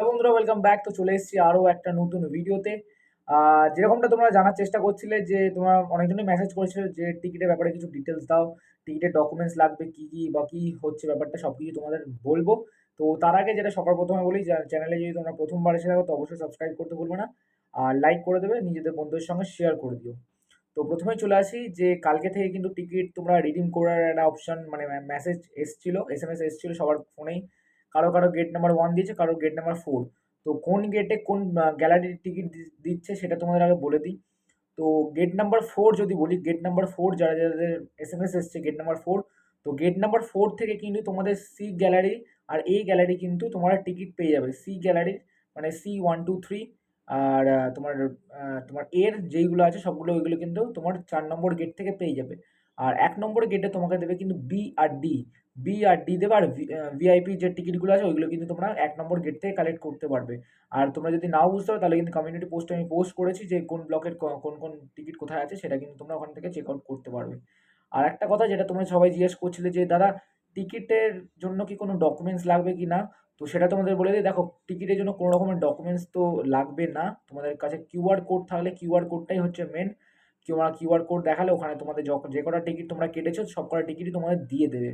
বন্ধুরা, welcome back. তো চলে এসেছি আরো একটা নতুন ভিডিওতে। যেরকমটা তোমরা জানার চেষ্টা করছিলে যে তোমরা অনেকজনই মেসেজ করেছিলে যে টিকিটের ব্যাপারে কিছু ডিটেলস দাও, টিকিটের ডকুমেন্টস লাগবে কি কি বা কি হচ্ছে ব্যাপারটা সবকিছু তোমাদের বলবো। তো তার আগে যেটা সবার প্রথমে বলি, চ্যানেলে যদি তোমরা প্রথমবার এসে থাকো তো অবশ্যই সাবস্ক্রাইব করতে ভুলবে না, আর লাইক করে দেবে, নিজেদের বন্ধুদের সঙ্গে শেয়ার করে দিও। তো প্রথমেই চলে আসি যে কালকে থেকে কিন্তু টিকিট তোমরা রিডিম করার একটা অপশন, মানে মেসেজ এসছিল, এসএমএস এসছিল সবার ফোনেই। কারো কারো গেট নাম্বার 1 দিয়েছে, কারো গেট নাম্বার 4। তো কোন গেটে কোন গ্যালারির টিকিট দিচ্ছে সেটা তোমাদের আগে বলে দিই। তো গেট নাম্বার 4 যদি বলি, গেট নাম্বার 4 যারা যাদের এসএমএস এসছে গেট নাম্বার 4, তো গেট নাম্বার 4 থেকে কিন্তু তোমাদের সি গ্যালারি আর এ গ্যালারি কিন্তু তোমরা টিকিট পেয়ে যাবে। সি গ্যালারির মানে C1 2 3, আর তোমার এর যেইগুলো আছে সবগুলো ওইগুলো কিন্তু তোমার 4 নম্বর গেট থেকে পেয়ে যাবে। আর 1 নম্বর গেটে তোমাকে দেবে কিন্তু বি আর ডি দেবে। আর ভিআইপি যে টিকিটগুলো আছে ওইগুলো কিন্তু তোমরা 1 নম্বর গেট থেকে কালেক্ট করতে পারবে। আর তোমরা যদি নাও বুঝতে পারো তাহলে কিন্তু কমিউনিটি পোস্টে আমি পোস্ট করেছি যে কোন ব্লকের কোন কোন টিকিট কোথায় আছে, সেটা কিন্তু তোমরা ওখান থেকে চেক আউট করতে পারবে। আর একটা কথা যেটা তোমরা সবাই জিজ্ঞেস করছিলে যে দাদা টিকিটের জন্য কি কোনো ডকুমেন্টস লাগবে কি না, তো সেটা তোমাদের বলে দিই। দেখো, টিকিটের জন্য কোনো রকমের ডকুমেন্টস তো লাগবে না। তোমাদের কাছে কিউআর কোড থাকলে কিউআর কোডটাই হচ্ছে মেন। কিউআর কোড দেখালে ওখানে তোমাদের যখন যে কটা টিকিট তোমরা কেটেছো সব কটা টিকিটই তোমাদের দিয়ে দেবে।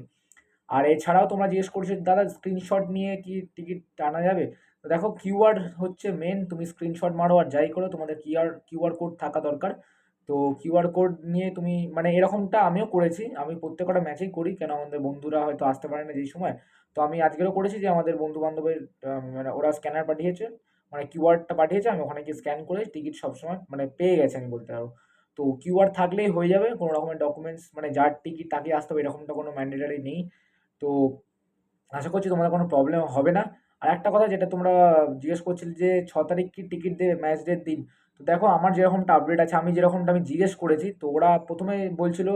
আর এছাড়াও তোমরা জিজ্ঞেস করছো দাদা স্ক্রিনশট নিয়ে কি টিকিট টানা যাবে? তো দেখো, কিউআর হচ্ছে মেন। তুমি স্ক্রিনশট মারো আর যাই করো, তোমাদের কিউআর কোড থাকা দরকার। তো কিউআর কোড নিয়ে তুমি, মানে এরকমটা আমিও করেছি, আমি প্রত্যেকটা ম্যাচেই করি, কেন আমাদের বন্ধুরা হয়তো আসতে পারে না যেই সময়। তো আমি আজকেরও করেছি যে আমাদের বন্ধু বান্ধবের মানে ওরা স্ক্যানার পাঠিয়েছে, মানে কিউআরটা পাঠিয়েছে, আমি ওখানে গিয়ে স্ক্যান করে টিকিট সবসময় মানে পেয়ে গেছে আমি বলতে পারবো। তো কিউআর থাকলেই হয়ে যাবে, কোনো রকমের ডকুমেন্টস মানে যার টিকিট তাকে আসতে হবে এরকমটা কোনো ম্যান্ডেটারি নেই। তো আশা করছি তোমাদের কোনো প্রবলেম হবে না। আর একটা কথা যেটা তোমরা জিজ্ঞেস করছিলে যে 6 তারিখ কি টিকিট দেবে ম্যাচ ডের দিন। তো দেখো, আমার যেরকমটা আপডেট আছে, আমি যেরকমটা আমি জিজ্ঞেস করেছি, তো ওরা প্রথমে বলছিল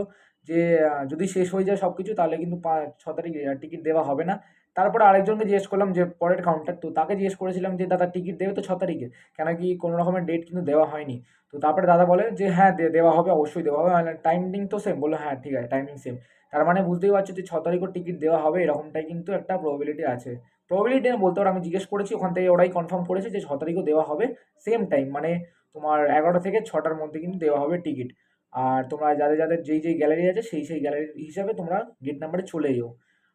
যে যদি শেষ হয়ে যায় সব কিছু তাহলে কিন্তু 6 তারিখ টিকিট দেওয়া হবে না। তারপরে আরেকজনকে জিজ্ঞেস করলাম যে পরের কাউন্টার, তো তাকে জিজ্ঞেস করেছিলাম যে দাদা টিকিট দেবে তো 6 তারিখে, কেন কি কোনো রকমের ডেট কিন্তু দেওয়া হয়নি। তো তারপরে দাদা বলে যে হ্যাঁ দেওয়া হবে, অবশ্যই দেওয়া হবে। মানে টাইমিং তো সেম, বললো হ্যাঁ ঠিক আছে টাইমিং সেম। তার মানে বুঝতেই পারছো যে 6 তারিখও টিকিট দেওয়া হবে এরকমটাই কিন্তু একটা প্রবাবিলিটি আছে। প্রবাবিলিটি আমি বলতে পারো, আমি জিজ্ঞেস করেছি ওখান থেকে, ওরাই কনফার্ম করেছে যে 6 তারিখও দেওয়া হবে। সেম টাইম মানে তোমার 11টা থেকে 6টার মধ্যে কিন্তু দেওয়া হবে টিকিট। আর তোমরা যাদের যাদের যেই গ্যালারি আছে সেই গ্যালারি হিসাবে তোমরা গেট নাম্বারে চলে যেও।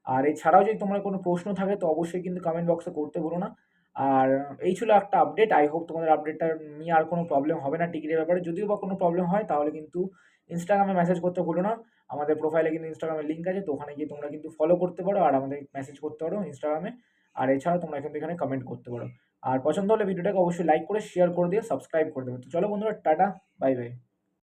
আর এছাড়াও যদি তোমার কোনো প্রশ্ন থাকে তো অবশ্যই কিন্তু কমেন্ট বক্সে করতে বলো না। আর এই ছিল একটা আপডেট। আই হোপ তোমাদের আপডেটটা নিয়ে আর কোনো প্রবলেম হবে না টিকিটের ব্যাপারে। যদিও বা কোনো প্রবলেম হয় তাহলে কিন্তু ইনস্টাগ্রামে মেসেজ করতে ভুলো না। আমাদের প্রোফাইলে কিন্তু ইনস্টাগ্রামের লিঙ্ক আছে, তো ওখানে গিয়ে তোমরা কিন্তু ফলো করতে পারো আর আমাদের মেসেজ করতে পারো ইনস্টাগ্রামে। আর এছাড়াও তোমরা কিন্তু এখানে কমেন্ট করতে পারো। আর পছন্দ হলে ভিডিওটাকে অবশ্যই লাইক করে শেয়ার করে দিও, সাবস্ক্রাইব করে দেবে। তো চলো বন্ধুরা, টাটা, বাই বাই।